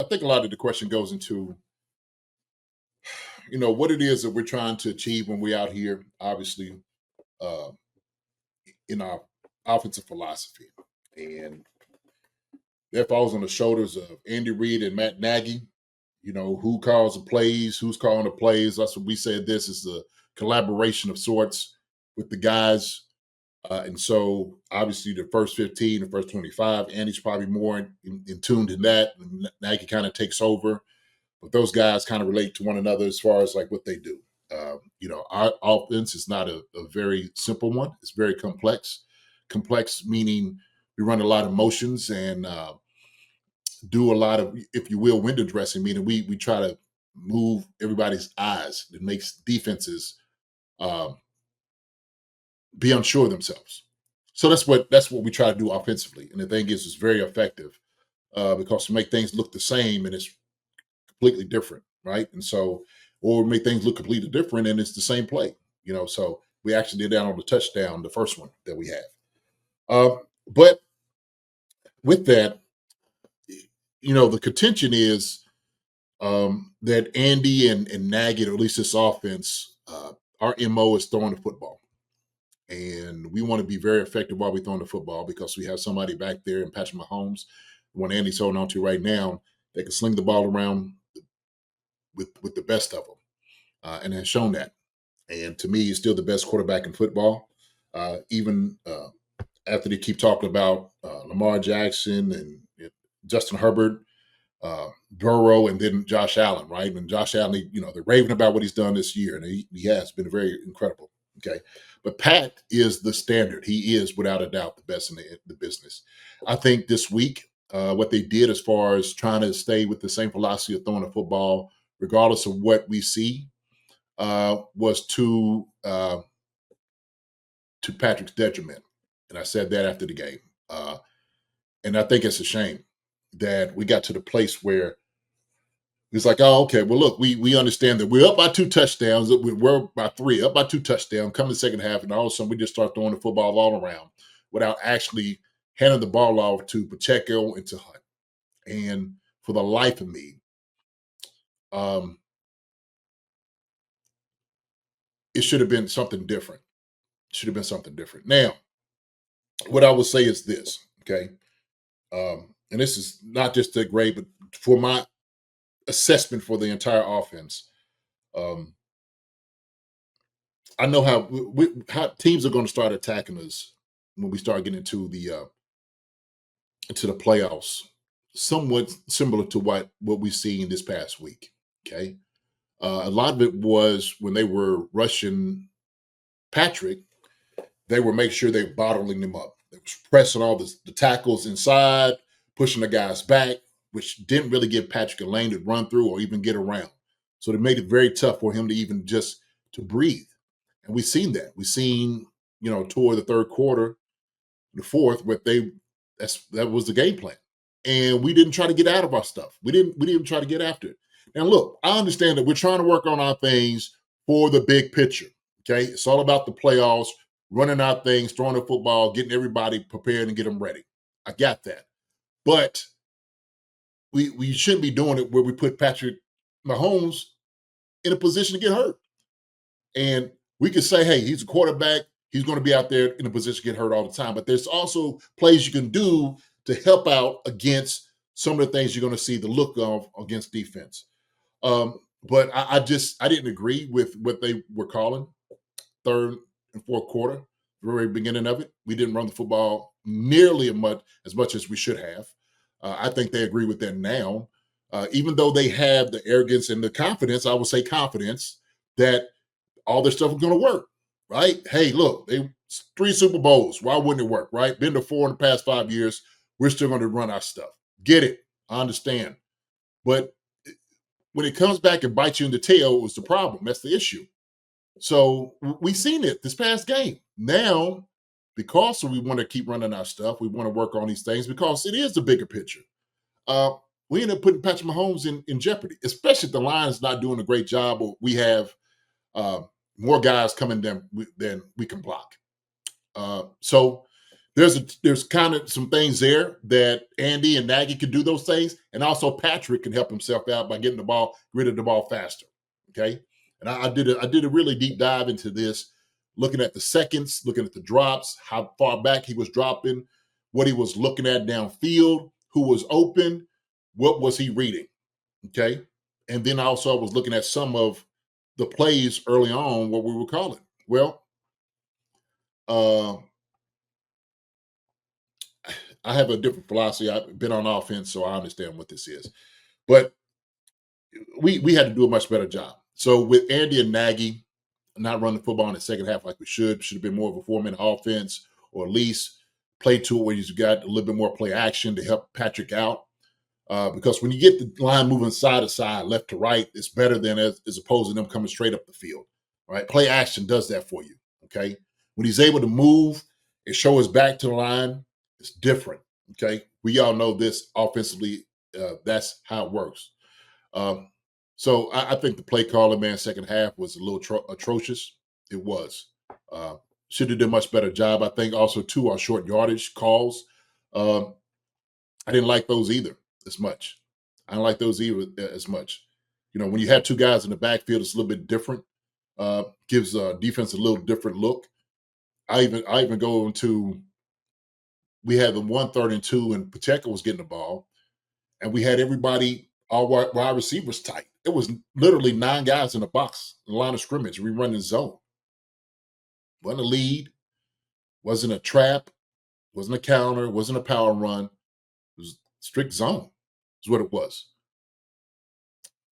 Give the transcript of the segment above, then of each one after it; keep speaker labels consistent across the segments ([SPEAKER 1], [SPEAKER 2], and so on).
[SPEAKER 1] think a lot of the question goes into, what it is that we're trying to achieve when we're out here, obviously, uh, in our offensive philosophy. And that falls on the shoulders of Andy Reid and Matt Nagy. Who calls the plays, who's calling the plays. That's what we said. This is a collaboration of sorts with the guys. And so, obviously, the first 15, the first 25, Andy's probably more in tuned in that. And Nagy kind of takes over. But those guys kind of relate to one another as far as like what they do. Our offense is not a very simple one. It's very complex. Complex meaning we run a lot of motions and do a lot of, if you will, window dressing, meaning we try to move everybody's eyes. It makes defenses um, be unsure of themselves. So that's what we try to do offensively. And the thing is, it's very effective because to make things look the same and it's completely different, right? And so, or make things look completely different and it's the same play, So we actually did that on the touchdown, the first one that we have. But with that, the contention is that Andy and Nagy, or at least this offense, our MO is throwing the football. And we want to be very effective while we're throwing the football because we have somebody back there in Patrick Mahomes, the one Andy's holding on to right now, that can sling the ball around with the best of them, and has shown that. And to me, he's still the best quarterback in football. Even after they keep talking about Lamar Jackson and Justin Herbert, Burrow, and then Josh Allen, right? And Josh Allen, they're raving about what he's done this year, and he has been very incredible. Okay, but Pat is the standard. He is, without a doubt, the best in the business. I think this week, what they did as far as trying to stay with the same philosophy of throwing the football, regardless of what we see, was to Patrick's detriment. And I said that after the game. And I think it's a shame that we got to the place where it's like, oh, okay, well, look, we understand that we're up by 2 touchdowns. We're by 3, up by 2 touchdowns, come in the second half, and all of a sudden we just start throwing the football all around without actually handing the ball off to Pacheco and to Hunt. And for the life of me, it should have been something different. Should have been something different. Now, what I will say is this, okay? And this is not just a grade, but for my assessment for the entire offense. I know how teams are going to start attacking us when we start getting into the playoffs. Somewhat similar to what we've seen this past week. Okay, a lot of it was when they were rushing Patrick, they were making sure they were bottling him up. They was pressing all the tackles inside, pushing the guys back, which didn't really give Patrick a lane to run through or even get around. So they made it very tough for him to even just to breathe. And we've seen that. We've seen, toward the third quarter, the fourth, that was the game plan. And we didn't try to get out of our stuff. We didn't try to get after it. Now look, I understand that we're trying to work on our things for the big picture. Okay. It's all about the playoffs, running our things, throwing the football, getting everybody prepared and get them ready. I got that. But we shouldn't be doing it where we put Patrick Mahomes in a position to get hurt. And we could say, hey, he's a quarterback. He's going to be out there in a position to get hurt all the time. But there's also plays you can do to help out against some of the things you're going to see the look of against defense. But I didn't agree with what they were calling third and fourth quarter, very beginning of it. We didn't run the football nearly as much as we should have. I think they agree with that now, even though they have the arrogance and the confidence, I would say confidence, that all their stuff is going to work, right? Hey, look, 3 Super Bowls. Why wouldn't it work, right? Been to 4 in the past 5 years. We're still going to run our stuff. Get it. I understand. But when it comes back and bites you in the tail, it was the problem. That's the issue. So we've seen it this past game. Now, because we want to keep running our stuff, we want to work on these things because it is the bigger picture. We end up putting Patrick Mahomes in jeopardy, especially if the Lions not doing a great job or we have more guys coming than we can block. So there's kind of some things there that Andy and Nagy can do those things, and also Patrick can help himself out by getting rid of the ball faster. Okay, and I did a really deep dive into this, looking at the seconds, looking at the drops, how far back he was dropping, what he was looking at downfield, who was open, what was he reading. Okay, and then also I was looking at some of the plays early on, what we were calling. Well, uh, I have a different philosophy. I've been on offense, so I understand what this is. But we had to do a much better job. So with Andy and Nagy not running the football in the second half like we should have been more of a 4-minute offense, or at least play to it where you got a little bit more play action to help Patrick out. Because when you get the line moving side to side, left to right, it's better than as opposed to them coming straight up the field. Right? Play action does that for you. Okay. When he's able to move and show his back to the line, it's different. Okay. We all know this offensively. That's how it works. Um, so I think the play calling, man, second half was a little atrocious. It was. Uh, should have done a much better job. I think also, too, our short yardage calls. Um, I didn't like those either as much. I don't like those either as much. You know, when you have two guys in the backfield, it's a little bit different. Gives defense a little different look. I even go into, we had the 1 3rd and 2, and Pacheco was getting the ball, and we had everybody, all wide receivers tight. It was literally 9 guys in the box, in the line of scrimmage. We running zone. Wasn't a lead, wasn't a trap, wasn't a counter, wasn't a power run. It was strict zone, is what it was.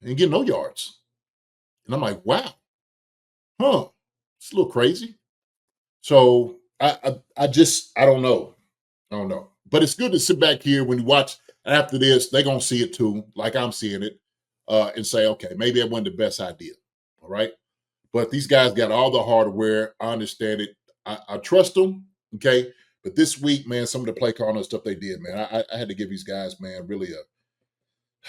[SPEAKER 1] And get no yards. And I'm like, wow, it's a little crazy. So I don't know. I don't know. But it's good to sit back here when you watch after this. They're going to see it too, like I'm seeing it, and say, okay, maybe that wasn't the best idea. All right. But these guys got all the hardware. I understand it. I trust them. Okay. But this week, man, some of the play calling and stuff they did, man, I had to give these guys, man, really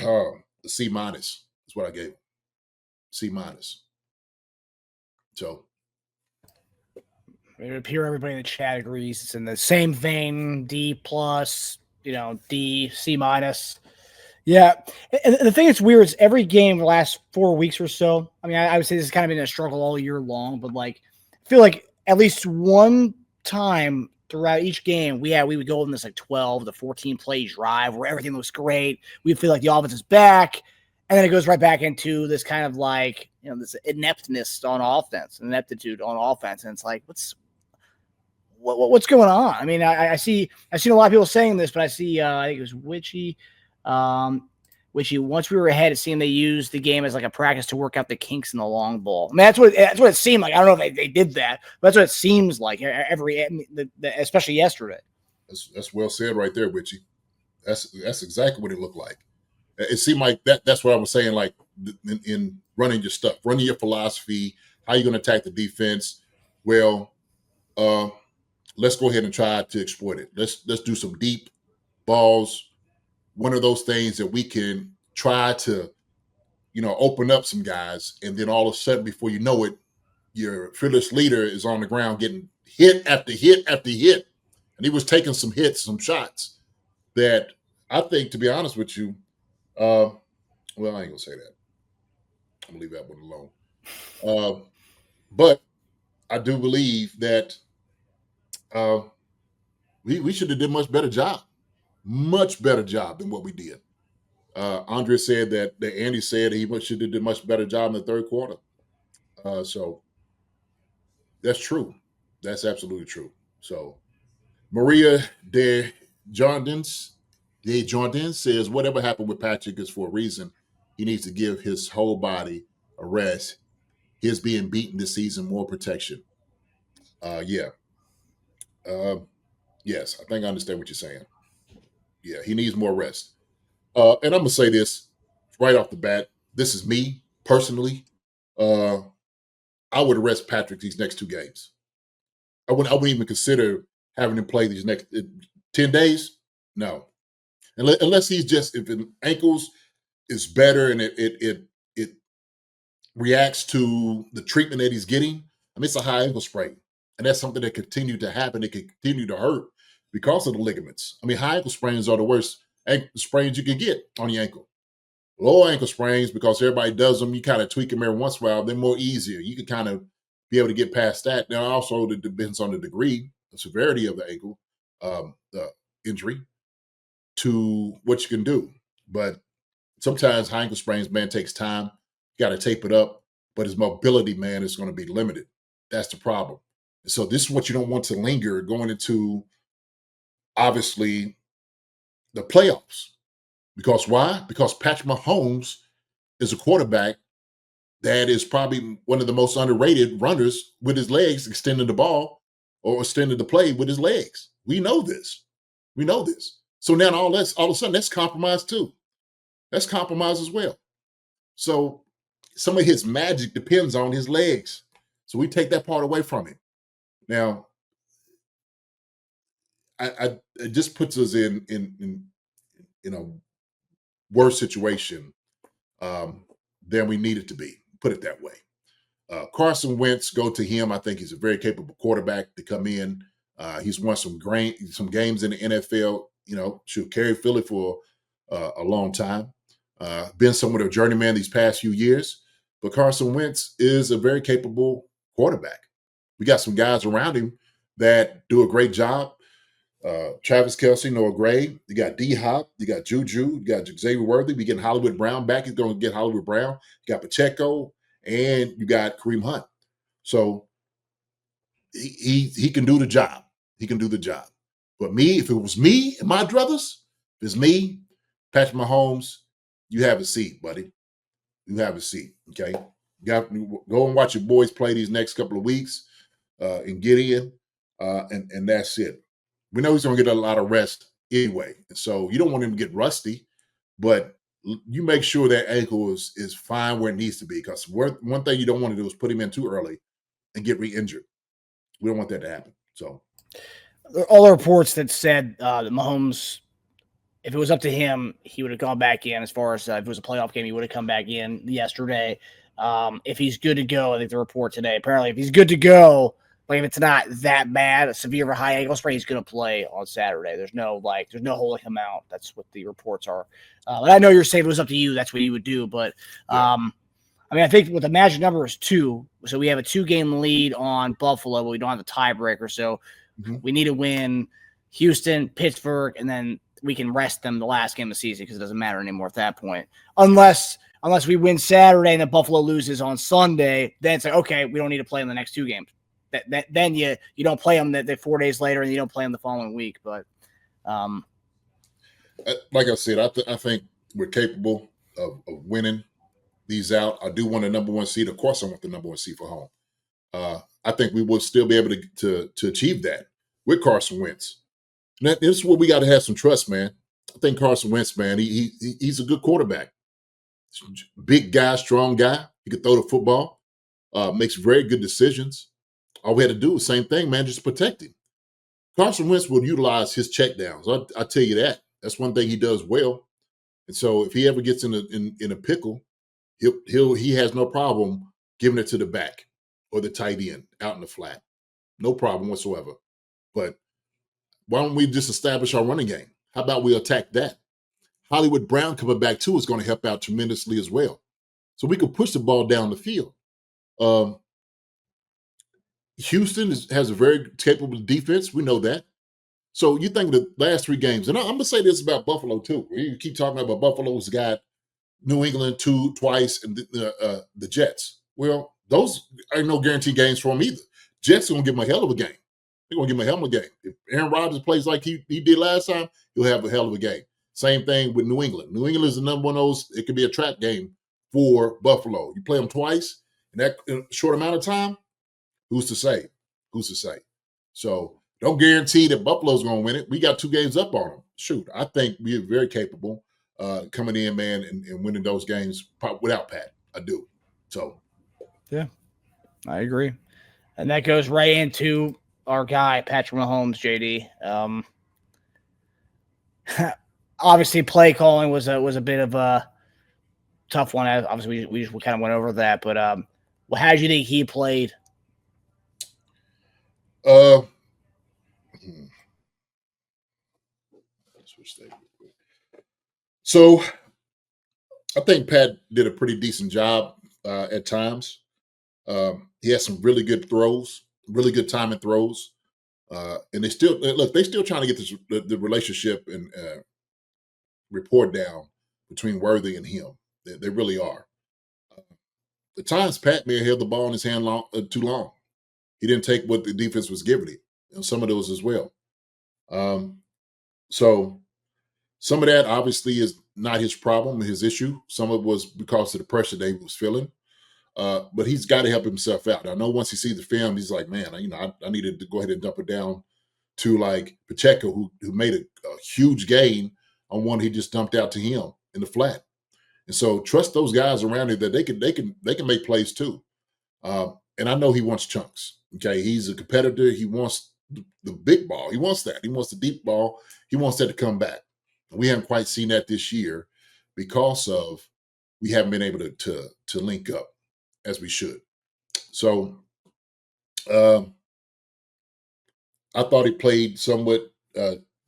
[SPEAKER 1] a C minus. Is what I gave them. C minus. So
[SPEAKER 2] It would appear everybody in the chat agrees it's in the same vein. D plus, D, C minus. Yeah. And the thing that's weird is every game the last 4 weeks or so, I mean, I would say this has kind of been a struggle all year long, but like, I feel like at least one time throughout each game, we would go in this like 12 to 14 play drive where everything looks great. We feel like the offense is back. And then it goes right back into this kind of like, this ineptness on offense, ineptitude on offense. And it's like, what's going on? I mean, I've seen a lot of people saying this, but I see, I think it was Witchy, once we were ahead, it seemed they used the game as like a practice to work out the kinks in the long ball. I mean, that's what it seemed like. I don't know if they did that, but that's what it seems like especially yesterday.
[SPEAKER 1] That's well said right there, Witchy. That's exactly what it looked like. It seemed like that's what I was saying, like in running your stuff, running your philosophy, how you're going to attack the defense. Well, let's go ahead and try to exploit it. Let's do some deep balls. One of those things that we can try to, open up some guys, and then all of a sudden, before you know it, your fearless leader is on the ground getting hit after hit after hit, and he was taking some hits, some shots that I think, to be honest with you, well, I ain't gonna say that. I'm gonna leave that one alone. But I do believe that uh, we should have did much better job than what we did. Andre said that Andy said he should have did a much better job in the third quarter. So that's true. That's absolutely true. So Maria De Jardins says whatever happened with Patrick is for a reason. He needs to give his whole body a rest. His being beaten this season, more protection. Yeah. Uh, yes, I think I understand what you're saying. Yeah, he needs more rest. And I'm gonna say this right off the bat. This is me personally. Uh, I would arrest Patrick these next 2 games. I wouldn't even consider having him play these next 10 days. No, unless he's just, if an ankles is better and it reacts to the treatment that he's getting. I mean, it's a high ankle sprain, and that's something that continued to happen. It can continue to hurt because of the ligaments. I mean, high ankle sprains are the worst sprains you can get on your ankle. Low ankle sprains, because everybody does them, you kind of tweak them every once in a while. They're more easier. You can kind of be able to get past that. Now, also, it depends on the degree, the severity of the ankle injury to what you can do. But sometimes high ankle sprains, man, takes time. You got to tape it up, but his mobility, man, is going to be limited. That's the problem. And so this is what you don't want to linger going into, obviously, the playoffs. Because why? Because Patrick Mahomes is a quarterback that is probably one of the most underrated runners with his legs, extending the ball or extending the play with his legs. We know this. We know this. So now all of a sudden, that's compromised too. That's compromised as well. So some of his magic depends on his legs. So we take that part away from him. Now, it just puts us in a worse situation than we needed to be. Put it that way. Carson Wentz, go to him. I think he's a very capable quarterback to come in. He's won some games in the NFL. Should carry Philly for a long time. Been somewhat of a journeyman these past few years. But Carson Wentz is a very capable quarterback. We got some guys around him that do a great job. Travis Kelce, Noah Gray. You got D-Hop. You got Juju. You got Xavier Worthy. We getting Hollywood Brown back. He's going to get Hollywood Brown. You got Pacheco. And you got Kareem Hunt. So he can do the job. He can do the job. But me, if it was me and my druthers, if it's me, Patrick Mahomes, you have a seat, buddy. You have a seat, okay? You got to go and watch your boys play these next couple of weeks and get in, and that's it. We know he's going to get a lot of rest anyway. So you don't want him to get rusty, but you make sure that ankle is fine where it needs to be, because one thing you don't want to do is put him in too early and get re-injured. We don't want that to happen. So
[SPEAKER 2] all the reports that said that Mahomes, if it was up to him, he would have gone back in. As far as if it was a playoff game, he would have come back in yesterday. If he's good to go, I think the report today, apparently if he's good to go, like if it's not that bad, a severe or high ankle sprain, he's going to play on Saturday. There's no holding him out. That's what the reports are. But I know you're saying if it was up to you, that's what you would do. But I mean, I think what the magic number is 2. So we have a 2-game lead on Buffalo, but we don't have the tiebreaker. So we need to win Houston, Pittsburgh, and then we can rest them the last game of the season because it doesn't matter anymore at that point. Unless we win Saturday and then Buffalo loses on Sunday, then it's like, okay, we don't need to play in the next 2 games. Then you don't play them the 4 days later, and you don't play them the following week. But
[SPEAKER 1] like I said, I think we're capable of winning these out. I do want a number 1 seed. Of course, I want the number 1 seed for home. I think we will still be able to achieve that with Carson Wentz. And this is where we got to have some trust, man. I think Carson Wentz, man, he's a good quarterback. Big guy, strong guy. He can throw the football. Makes very good decisions. All we had to do was same thing, man, just protect him. Carson Wentz will utilize his checkdowns. I tell you that. That's one thing he does well. And so if he ever gets in a pickle, he has no problem giving it to the back or the tight end out in the flat. No problem whatsoever. But why don't we just establish our running game? How about we attack that? Hollywood Brown coming back too is going to help out tremendously as well. So we can push the ball down the field. Houston has a very capable defense. We know that. So you think the last 3 games, and I'm going to say this about Buffalo too. You keep talking about Buffalo's got New England twice and the Jets. Well, those are no guarantee games for them either. Jets are going to give them a hell of a game. They're going to give him a hell of a game. If Aaron Rodgers plays like he did last time, he'll have a hell of a game. Same thing with New England. New England is the number 1 of those. It could be a trap game for Buffalo. You play them twice in that short amount of time, who's to say? Who's to say? So don't guarantee that Buffalo's going to win it. We got 2 games up on them. Shoot, I think we are very capable coming in, man, and winning those games without Pat. I do. So.
[SPEAKER 2] Yeah, I agree. And that goes right into our guy, Patrick Mahomes, JD. Obviously, play calling was a bit of a tough one. Obviously, we kind of went over that. But how did you think he played?
[SPEAKER 1] So I think Pat did a pretty decent job at times. He had some really good throws, really good timing throws, and they still look. They still trying to get the relationship and rapport down between Worthy and him. They really are. At times, Pat may have held the ball in his hand too long. He didn't take what the defense was giving him. Some of those as well. Um, so some of that obviously is not his problem, his issue. Some of it was because of the pressure that he was feeling. But he's got to help himself out. I know once he sees the film, he's like, man, I needed to go ahead and dump it down to like Pacheco, who made a huge gain on one he just dumped out to him in the flat. And so trust those guys around him that they can make plays too. And I know he wants chunks. Okay, he's a competitor. He wants the big ball. He wants that. He wants the deep ball. He wants that to come back. We haven't quite seen that this year because of we haven't been able to link up as we should. So I thought he played somewhat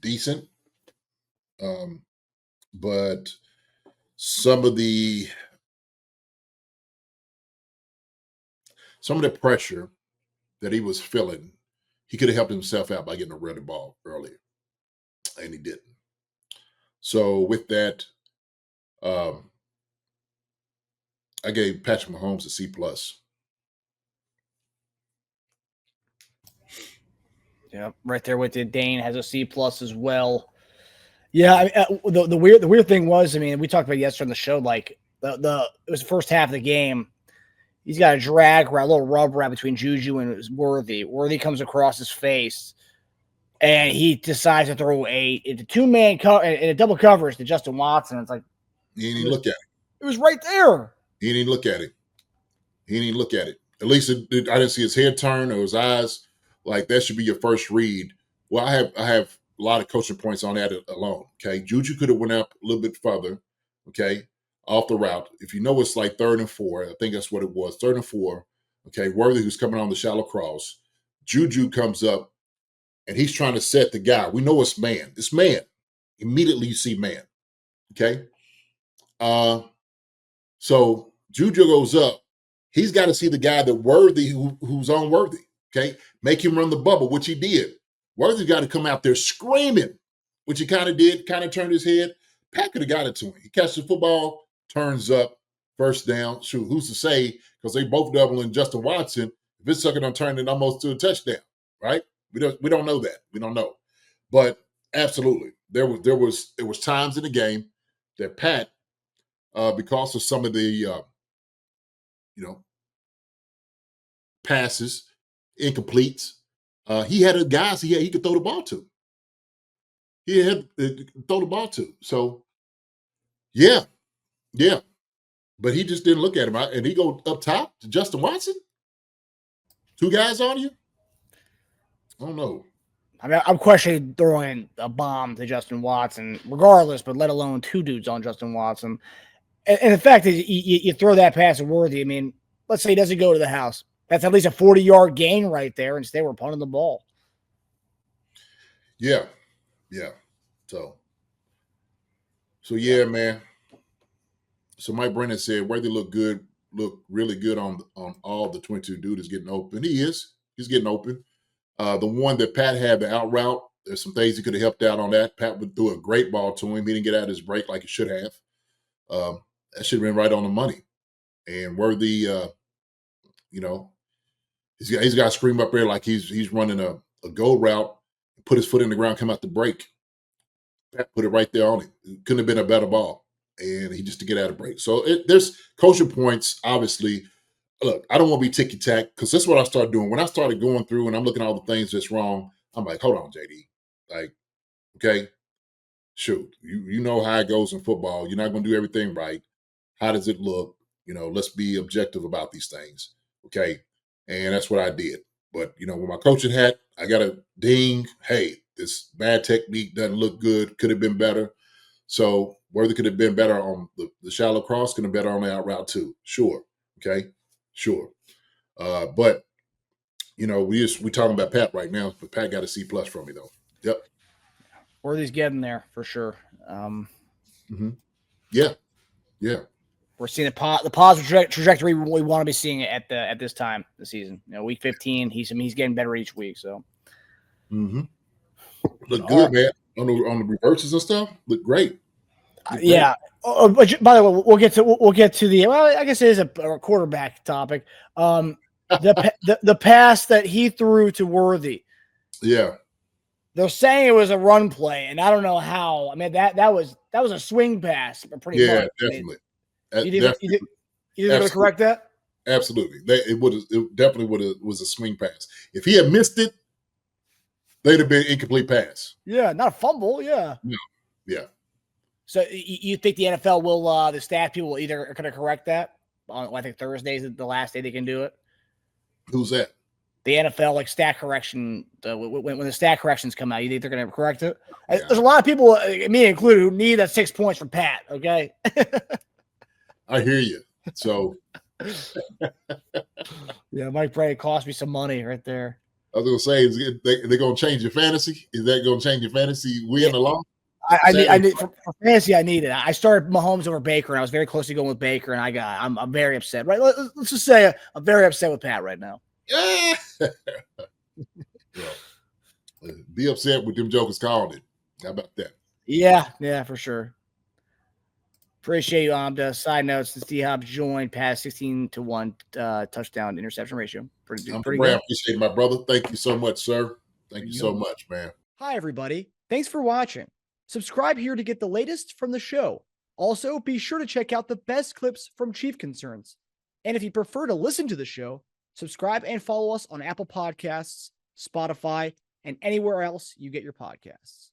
[SPEAKER 1] decent, but some of the pressure that he was feeling, he could have helped himself out by getting a rid of the ball earlier, and he didn't. So with that, I gave Patrick Mahomes a C+.
[SPEAKER 2] Yeah, right there with you. Dane has a C+ as well. Yeah, the weird thing was, I mean, we talked about it yesterday on the show. Like it was the first half of the game. He's got a drag a little rub right between Juju and Worthy. Worthy comes across his face, and he decides to throw a two-man and a double coverage to Justin Watson. It's like
[SPEAKER 1] he didn't even look at it.
[SPEAKER 2] It was right there.
[SPEAKER 1] He didn't even look at it. He didn't even look at it. At least I didn't see his head turn or his eyes. Like that should be your first read. Well, I have a lot of coaching points on that alone. Okay, Juju could have went up a little bit further. Okay, off the route. If you know it's like 3rd and 4, I think that's what it was. 3rd and 4. Okay, Worthy who's coming on the shallow cross. Juju comes up and he's trying to set the guy. We know it's man. It's man. Immediately you see man. Okay. So Juju goes up. He's got to see the guy that Worthy who's on Worthy. Okay. Make him run the bubble, which he did. Worthy got to come out there screaming, which he kind of did, kind of turned his head. Pat could have got it to him. He catches the football, turns up, first down. Shoot, who's to say? Because they both doubling Justin Watson. If it's sucker done turned it almost to a touchdown, right? We don't know that. We don't know. But absolutely, there was times in the game that Pat, because of some of the passes, incompletes, he had guys he could throw the ball to. He had throw the ball to. So yeah, but he just didn't look at him. And he go up top to Justin Watson. 2 guys on you. I don't know.
[SPEAKER 2] I mean, I'm questioning throwing a bomb to Justin Watson, regardless, but let alone 2 dudes on Justin Watson. And the fact is, you throw that pass at Worthy. I mean, let's say he doesn't go to the house. That's at least a 40-yard gain right there. Instead, we're punting the ball.
[SPEAKER 1] Yeah. So yeah, man. So Mike Brennan said Worthy look really good on all the 22 dudes getting open. He's getting open. The one that Pat had, the out route, there's some things he could have helped out on that. Pat would throw a great ball to him. He didn't get out of his break like he should have. That should have been right on the money. And Worthy, he's got to scream up there like he's running a go route, put his foot in the ground, come out the break. Pat put it right there on him. It couldn't have been a better ball. And he just to get out of break. So there's coaching points, obviously. Look, I don't want to be ticky-tack because that's what I started doing. When I started going through and I'm looking at all the things that's wrong, I'm like, hold on, JD. Like, okay, shoot, you know how it goes in football. You're not going to do everything right. How does it look? Let's be objective about these things. Okay. And that's what I did. But, with my coaching hat, I got a ding. Hey, this bad technique doesn't look good. Could have been better. So Worthy could have been better on the shallow cross, could have been better on the out route too. Sure. Okay. Sure. But, we talking about Pat right now, but Pat got a C+ from me though. Yep.
[SPEAKER 2] Worthy's getting there for sure.
[SPEAKER 1] Mm-hmm. Yeah. Yeah.
[SPEAKER 2] We're seeing the positive trajectory we want to be seeing at this time of the season. Week 15, he's getting better each week. So,
[SPEAKER 1] Look good, man. On the reverses and stuff, look great.
[SPEAKER 2] Yeah. But by the way, we'll get to the. Well, I guess it is a quarterback topic. The pass that he threw to Worthy.
[SPEAKER 1] Yeah.
[SPEAKER 2] They're saying it was a run play, and I don't know how. I mean that was a swing pass, pretty much.
[SPEAKER 1] Definitely.
[SPEAKER 2] You going to correct that?
[SPEAKER 1] Absolutely. It definitely was a swing pass. If he had missed it, they'd have been incomplete pass.
[SPEAKER 2] Yeah, not a fumble. Yeah.
[SPEAKER 1] No. Yeah.
[SPEAKER 2] So you think the NFL will, the staff people will either kind of correct that? I think Thursday is the last day they can do it.
[SPEAKER 1] Who's that?
[SPEAKER 2] The NFL, like stat correction, when the stat corrections come out, you think they're going to correct it? Yeah. There's a lot of people, me included, who need that 6 points from Pat. Okay.
[SPEAKER 1] I hear you. So.
[SPEAKER 2] Yeah, Mike Brady cost me some money right there.
[SPEAKER 1] I was going to say, they're going to change your fantasy. Is that going to change your fantasy win along?
[SPEAKER 2] I need for fantasy. I need it. I started Mahomes over Baker, and I was very close to going with Baker, and I'm very upset. Right? Let's just say I'm very upset with Pat right now.
[SPEAKER 1] Be upset with them jokers calling it. How about that?
[SPEAKER 2] Yeah, for sure. Appreciate you, Amda. Side notes: since D-Hop joined, past 16-1 touchdown interception ratio. Pretty good.
[SPEAKER 1] Appreciate it, my brother. Thank you so much, sir. Thank you so much, man.
[SPEAKER 2] Hi, everybody. Thanks for watching. Subscribe here to get the latest from the show. Also, be sure to check out the best clips from Chief Concerns. And if you prefer to listen to the show, subscribe and follow us on Apple Podcasts, Spotify, and anywhere else you get your podcasts.